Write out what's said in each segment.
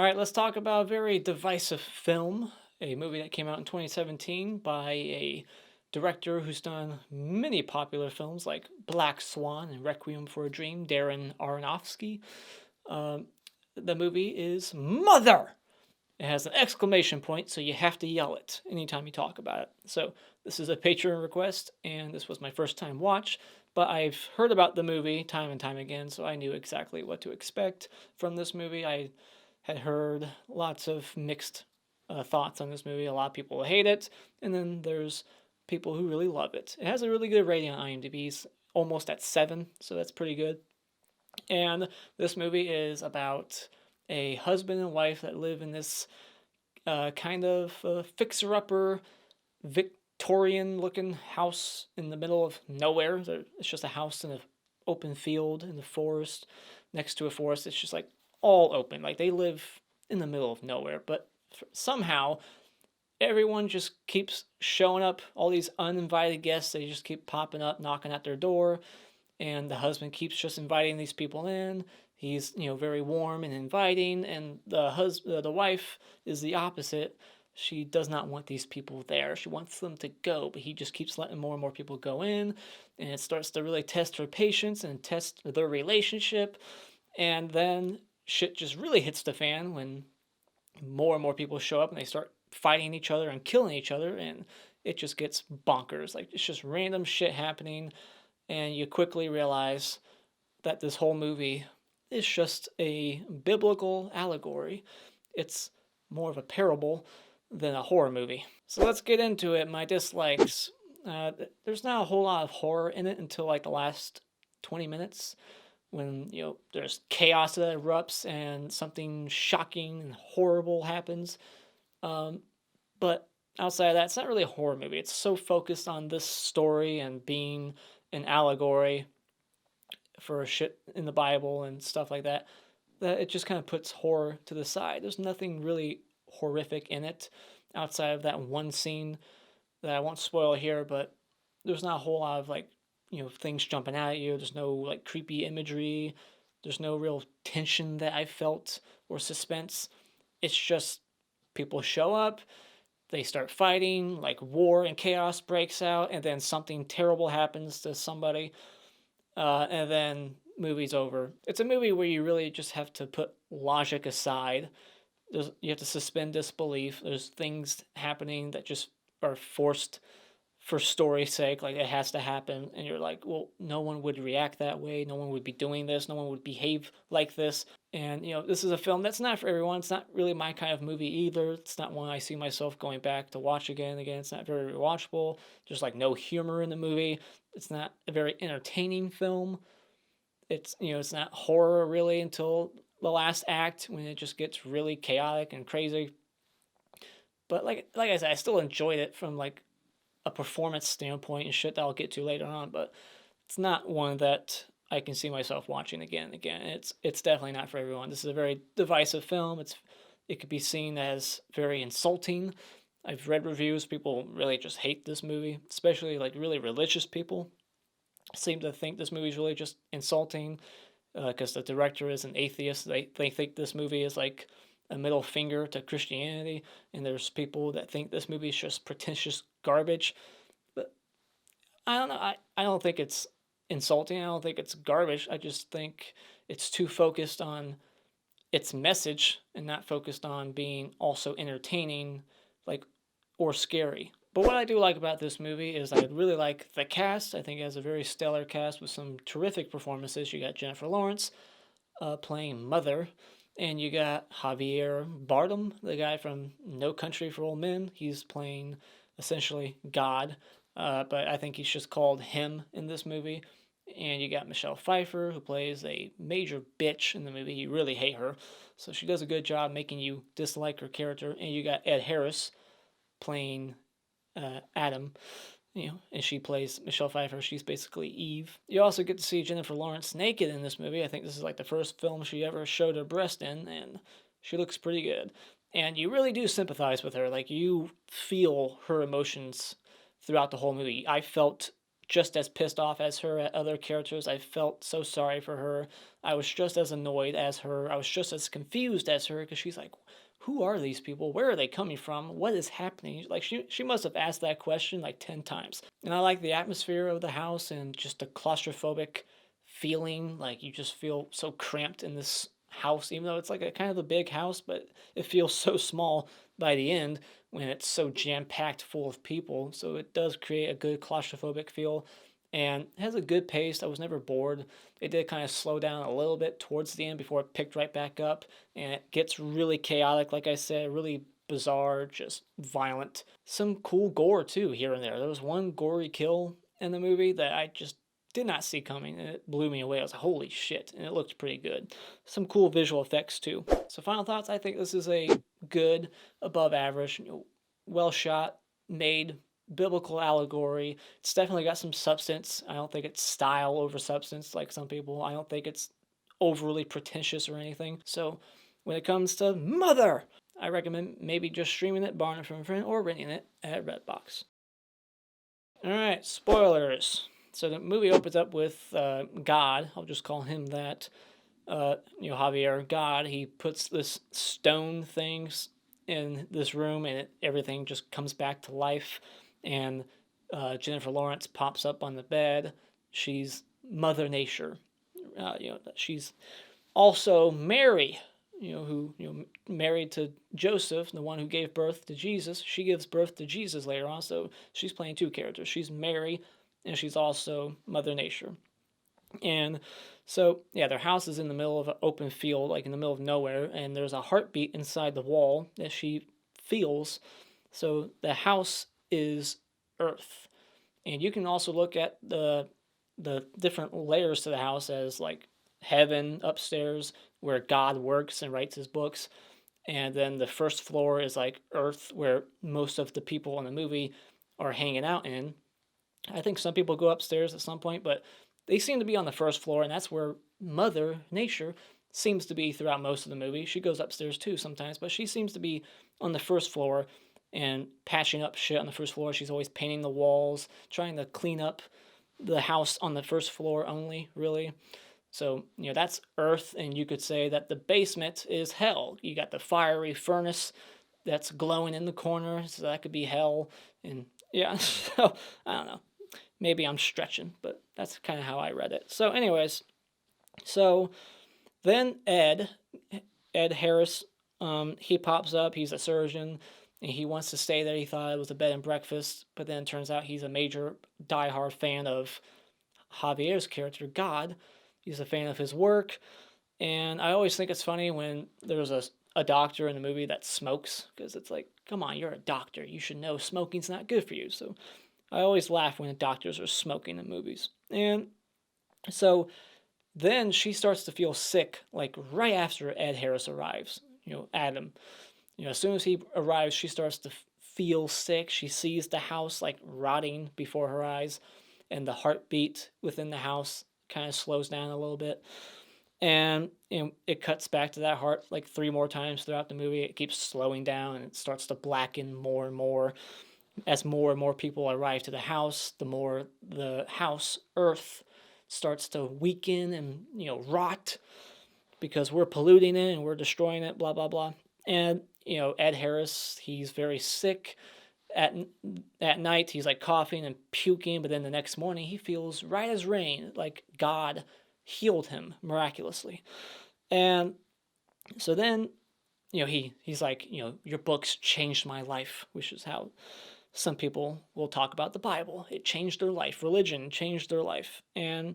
All right, let's talk about a very divisive film, a movie that came out in 2017 by a director who's done many popular films like Black Swan and Requiem for a Dream, Darren Aronofsky. Um, the movie is Mother. It has an exclamation point, so you have to yell it anytime you talk about it. So this is a Patron request, and this was my first time watch, but I've heard about the movie time and time again, so I knew exactly what to expect from this movie. I had heard lots of mixed thoughts on this movie. A lot of people hate it, and then there's people who really love it. It has a really good rating on IMDb, it's almost at 7, so that's pretty good. And this movie is about a husband and wife that live in this kind of fixer-upper Victorian looking house in the middle of nowhere. It's just a house in an open field in the forest, next to a forest. It's just like all open. Like they live in the middle of nowhere, but somehow everyone just keeps showing up. All these uninvited guests, they just keep popping up, knocking at their door, and the husband keeps just inviting these people in. He's very warm and inviting, and the wife is the opposite. She does not want these people there. She wants them to go, but he just keeps letting more and more people go in, and it starts to really test her patience and test their relationship. And then shit just really hits the fan when more and more people show up and they start fighting each other and killing each other, and it just gets bonkers. Like it's just random shit happening, and you quickly realize that this whole movie is just a biblical allegory. It's more of a parable than a horror movie. So let's get into it. My dislikes. There's not a whole lot of horror in it until like the last 20 minutes when there's chaos that erupts and something shocking and horrible happens. But outside of that, it's not really a horror movie. It's so focused on this story and being an allegory for shit in the Bible and stuff like that, that it just kind of puts horror to the side. There's nothing really horrific in it outside of that one scene that I won't spoil here, but there's not a whole lot of like, things jumping out at you. There's no like creepy imagery. There's no real tension that I felt or suspense. It's just people show up, they start fighting, like war and chaos breaks out, and then something terrible happens to somebody, and then movie's over. It's a movie where you really just have to put logic aside. You have to suspend disbelief. There's things happening that just are forced for story's sake, like it has to happen, and you're like, well, no one would react that way, no one would be doing this, no one would behave like this. And this is a film that's not for everyone. It's not really my kind of movie either. It's not one I see myself going back to watch again and again. It's not very rewatchable. There's like no humor in the movie. It's not a very entertaining film. It's not horror really until the last act when it just gets really chaotic and crazy. But like I said, I still enjoyed it from like a performance standpoint and shit that I'll get to later on, but it's not one that I can see myself watching again and again. It's definitely not for everyone. This is a very divisive film. It could be seen as very insulting. I've read reviews. People really just hate this movie, especially like really religious people seem to think this movie is really just insulting because the director is an atheist. They think this movie is like a middle finger to Christianity, and there's people that think this movie is just pretentious garbage. But I don't know. I don't think it's insulting. I don't think it's garbage. I just think it's too focused on its message and not focused on being also entertaining, like, or scary. But what I do like about this movie is I really like the cast. I think it has a very stellar cast with some terrific performances. You got Jennifer Lawrence playing Mother, and you got Javier Bardem, the guy from No Country for Old Men. He's playing essentially God, but I think he's just called him in this movie. And you got Michelle Pfeiffer, who plays a major bitch in the movie. You really hate her. So she does a good job making you dislike her character. And you got Ed Harris playing Adam, and she plays Michelle Pfeiffer. She's basically Eve. You also get to see Jennifer Lawrence naked in this movie. I think this is like the first film she ever showed her breast in, and she looks pretty good. And you really do sympathize with her. Like, you feel her emotions throughout the whole movie. I felt just as pissed off as her at other characters. I felt so sorry for her. I was just as annoyed as her. I was just as confused as her because she's like, who are these people? Where are they coming from? What is happening? Like she must have asked that question like 10 times. And I like the atmosphere of the house and just the claustrophobic feeling. Like you just feel so cramped in this house, even though it's like a kind of a big house, but it feels so small by the end when it's so jam-packed full of people. So it does create a good claustrophobic feel and it has a good pace. I was never bored. It did kind of slow down a little bit towards the end before it picked right back up, and it gets really chaotic, like I said, really bizarre, just violent. Some cool gore too here and there. There was one gory kill in the movie that I just did not see coming, and it blew me away. I was like, holy shit, and it looked pretty good. Some cool visual effects too. So final thoughts, I think this is a good, above average, well shot, made, biblical allegory. It's definitely got some substance. I don't think it's style over substance like some people. I don't think it's overly pretentious or anything. So when it comes to Mother, I recommend maybe just streaming it, borrowing it from a friend, or renting it at Redbox. Alright, spoilers. So the movie opens up with God. I'll just call him that. Javier, God. He puts this stone things in this room, and everything just comes back to life. And Jennifer Lawrence pops up on the bed. She's Mother Nature. She's also Mary, who married to Joseph, the one who gave birth to Jesus. She gives birth to Jesus later on, so she's playing two characters. She's Mary, and she's also Mother Nature. And so, yeah, their house is in the middle of an open field, like in the middle of nowhere, and there's a heartbeat inside the wall that she feels. So the house is Earth. And you can also look at the different layers to the house as like heaven upstairs where God works and writes his books, and then the first floor is like Earth where most of the people in the movie are hanging out in. I think some people go upstairs at some point, but they seem to be on the first floor, and that's where Mother Nature seems to be throughout most of the movie. She goes upstairs too sometimes, but she seems to be on the first floor and patching up shit on the first floor. She's always painting the walls, trying to clean up the house on the first floor only, really. So, that's Earth, and you could say that the basement is hell. You got the fiery furnace that's glowing in the corner, so that could be hell. And yeah, so I don't know. Maybe I'm stretching, but that's kind of how I read it. So anyways, so then Ed Harris, he pops up. He's a surgeon, and he wants to stay there. He thought it was a bed and breakfast, but then it turns out he's a major diehard fan of Javier's character, God. He's a fan of his work, and I always think it's funny when there's a doctor in the movie that smokes, because it's like, come on, you're a doctor. You should know smoking's not good for you. So I always laugh when the doctors are smoking in movies. And so then she starts to feel sick, like right after Ed Harris arrives, Adam. As soon as he arrives, she starts to feel sick. She sees the house like rotting before her eyes, and the heartbeat within the house kind of slows down a little bit. And it cuts back to that heart like 3 more times throughout the movie. It keeps slowing down, and it starts to blacken more and more. As more and more people arrive to the house, the more the house, Earth, starts to weaken and, rot because we're polluting it and we're destroying it, blah, blah, blah. And, Ed Harris, he's very sick. At night, he's like coughing and puking, but then the next morning, he feels right as rain, like God healed him miraculously. And so then, he's like, your books changed my life, which is how some people will talk about the Bible. It changed their life. Religion changed their life. And,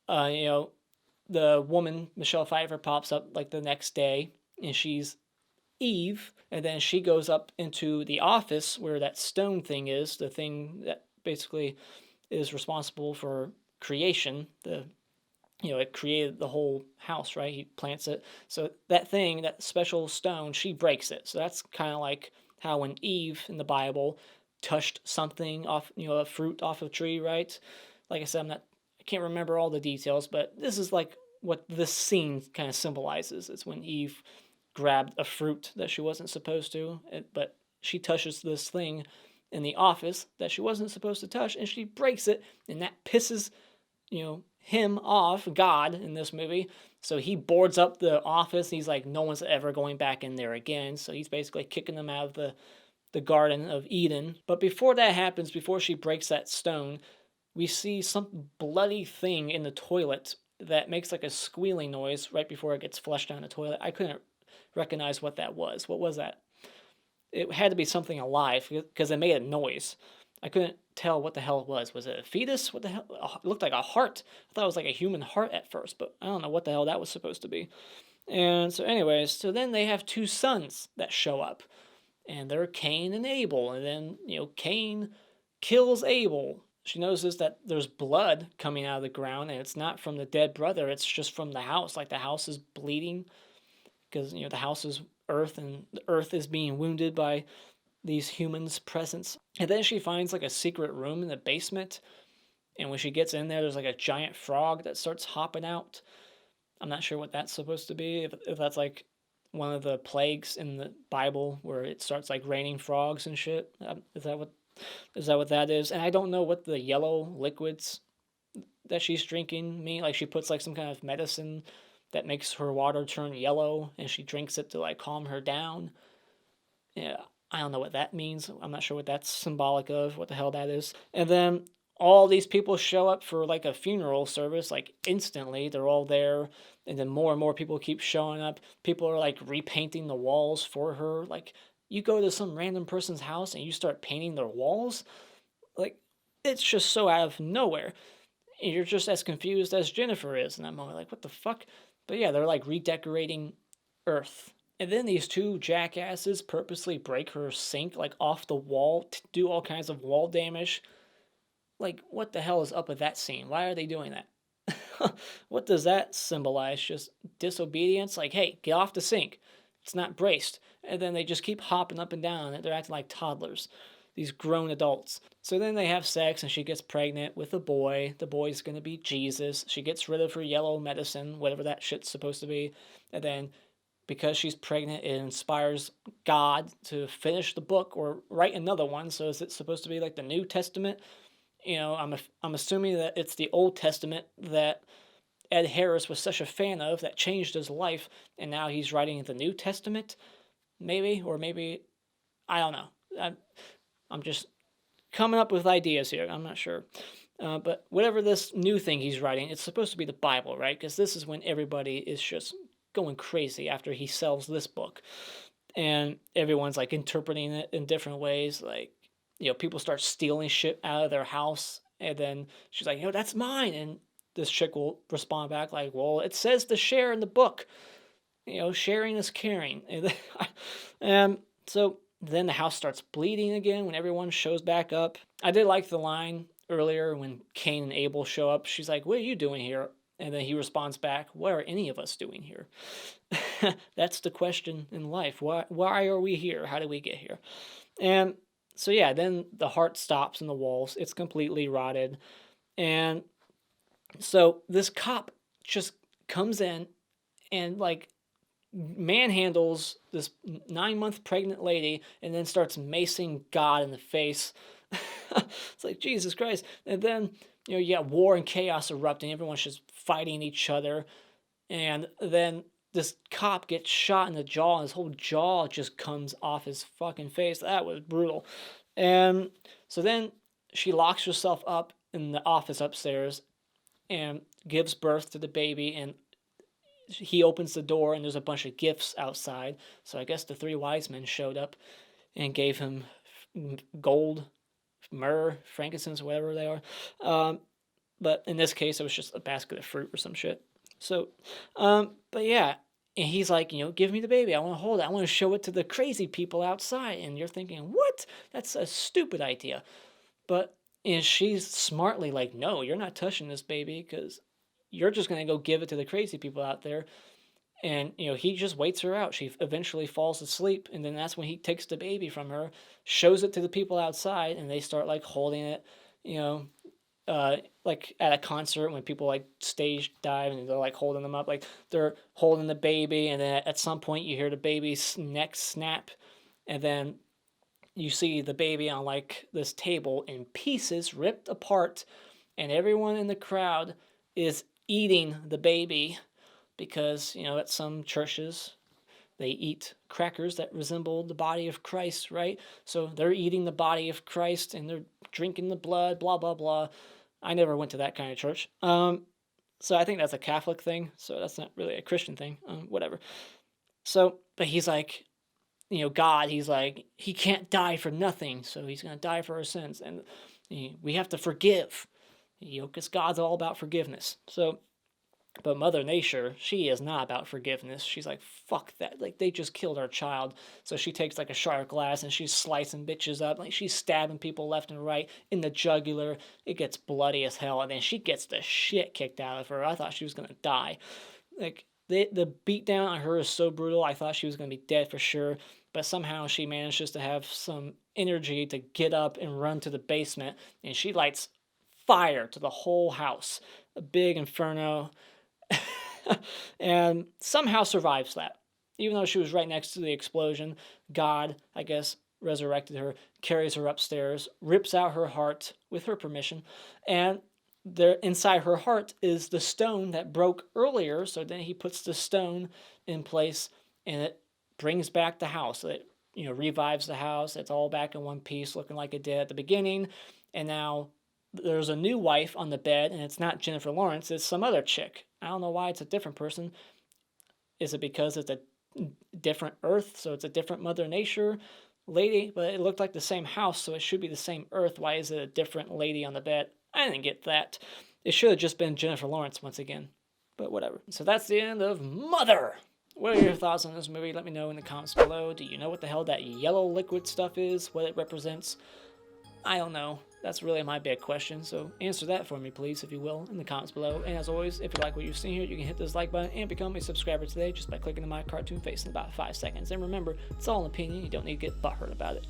the woman, Michelle Pfeiffer, pops up like the next day, and she's Eve, and then she goes up into the office where that stone thing is, the thing that basically is responsible for creation. It created the whole house, right? He plants it. So that thing, that special stone, she breaks it. So that's kind of like how when Eve in the Bible touched something off, a fruit off a tree, right? Like I said, I can't remember all the details, but this is like what this scene kind of symbolizes. It's when Eve grabbed a fruit that she wasn't supposed to, but she touches this thing, in the office that she wasn't supposed to touch, and she breaks it, and that pisses, him off, God, in this movie. So he boards up the office. He's like, no one's ever going back in there again. So he's basically kicking them out of the Garden of Eden. But before that happens, before she breaks that stone, we see some bloody thing in the toilet that makes like a squealing noise right before it gets flushed down the toilet. I couldn't recognize what that was. What was that? It had to be something alive because it made a noise. I couldn't tell what the hell it was. Was it a fetus? What the hell? It looked like a heart. I thought it was like a human heart at first, but I don't know what the hell that was supposed to be. And so, anyways, so then they have two sons that show up, and they're Cain and Abel. And then, Cain kills Abel. She notices that there's blood coming out of the ground, and it's not from the dead brother, it's just from the house. Like the house is bleeding because, the house is earth, and the earth is being wounded by these humans' presence. And then she finds like a secret room in the basement. And when she gets in there, there's like a giant frog that starts hopping out. I'm not sure what that's supposed to be. If that's like one of the plagues in the Bible where it starts like raining frogs and shit. Is that what that is? And I don't know what the yellow liquids that she's drinking mean. Like she puts like some kind of medicine that makes her water turn yellow, and she drinks it to like calm her down. Yeah, I don't know what that means. I'm not sure what that's symbolic of, what the hell that is. And then all these people show up for like a funeral service, like instantly. They're all there. And then more and more people keep showing up. People are like repainting the walls for her. Like, you go to some random person's house and you start painting their walls. Like, it's just so out of nowhere. And you're just as confused as Jennifer is. And I'm only like, what the fuck? But yeah, they're like redecorating Earth. And then these two jackasses purposely break her sink like off the wall to do all kinds of wall damage. Like, what the hell is up with that scene? Why are they doing that? What does that symbolize? Just disobedience? Like, hey, get off the sink. It's not braced. And then they just keep hopping up and down. They're acting like toddlers. These grown adults. So then they have sex and she gets pregnant with a boy. The boy's going to be Jesus. She gets rid of her yellow medicine, whatever that shit's supposed to be. And then because she's pregnant, it inspires God to finish the book or write another one. So is it supposed to be like the New Testament? I'm assuming that it's the Old Testament that Ed Harris was such a fan of that changed his life, and now he's writing the New Testament, maybe, or maybe, I don't know. I'm just coming up with ideas here. I'm not sure. But whatever this new thing he's writing, it's supposed to be the Bible, right? Because this is when everybody is just going crazy after he sells this book. And everyone's like interpreting it in different ways. Like, people start stealing shit out of their house. And then she's like, that's mine. And this chick will respond back like, well, it says to share in the book. Sharing is caring. And so then the house starts bleeding again when everyone shows back up. I did like the line earlier when Cain and Abel show up. She's like, what are you doing here? And then he responds back, what are any of us doing here? That's the question in life. Why are we here? How did we get here? And so yeah, then the heart stops in the walls. It's completely rotted. And so this cop just comes in and like manhandles this 9-month pregnant lady and then starts macing God in the face. It's like, Jesus Christ. And then, you got war and chaos erupting. Everyone's just fighting each other. And then this cop gets shot in the jaw, and his whole jaw just comes off his fucking face. That was brutal. And so then she locks herself up in the office upstairs and gives birth to the baby, and he opens the door and there's a bunch of gifts outside. So I guess the 3 wise men showed up and gave him gold, myrrh, frankincense, whatever they are. But in this case, it was just a basket of fruit or some shit. So, but yeah, and he's like, give me the baby. I want to hold it. I want to show it to the crazy people outside. And you're thinking, what? That's a stupid idea. But and she's smartly like, no, you're not touching this baby because you're just going to go give it to the crazy people out there. And, he just waits her out. She eventually falls asleep. And then that's when he takes the baby from her, shows it to the people outside, and they start like holding it, like at a concert when people like stage dive and they're like holding them up, like they're holding the baby. And then at some point you hear the baby's neck snap. And then you see the baby on like this table in pieces, ripped apart, and everyone in the crowd is eating the baby because, at some churches they eat crackers that resemble the body of Christ, right? So they're eating the body of Christ and they're drinking the blood, blah, blah, blah. I never went to that kind of church. So I think that's a Catholic thing. So that's not really a Christian thing. Whatever. So, but he's like, God, he's like, he can't die for nothing. So he's going to die for our sins. And we have to forgive, because God's all about forgiveness. So, but Mother Nature, she is not about forgiveness. She's like, fuck that. Like, they just killed our child. So she takes like a sharp glass and she's slicing bitches up. Like, she's stabbing people left and right in the jugular. It gets bloody as hell. And then she gets the shit kicked out of her. I thought she was going to die. Like, the beatdown on her is so brutal. I thought she was going to be dead for sure. But somehow she manages to have some energy to get up and run to the basement. And she lights fire to the whole house. A big inferno. And somehow survives that. Even though she was right next to the explosion, God, I guess, resurrected her, carries her upstairs, rips out her heart with her permission, and there inside her heart is the stone that broke earlier. So then he puts the stone in place, and it brings back the house. It revives the house. It's all back in one piece, looking like it did at the beginning. And now there's a new wife on the bed, and it's not Jennifer Lawrence, it's some other chick. I don't know why it's a different person. Is it because it's a different Earth, so it's a different Mother Nature lady? But it looked like the same house, so it should be the same Earth. Why is it a different lady on the bed? I didn't get that. It should have just been Jennifer Lawrence once again. But whatever. So that's the end of Mother. What are your thoughts on this movie? Let me know in the comments below. Do you know what the hell that yellow liquid stuff is? What it represents? I don't know. That's really my big question, so answer that for me, please, if you will, in the comments below. And as always, if you like what you've seen here, you can hit this like button and become a subscriber today just by clicking on my cartoon face in about 5 seconds. And remember, it's all an opinion. You don't need to get butthurt about it.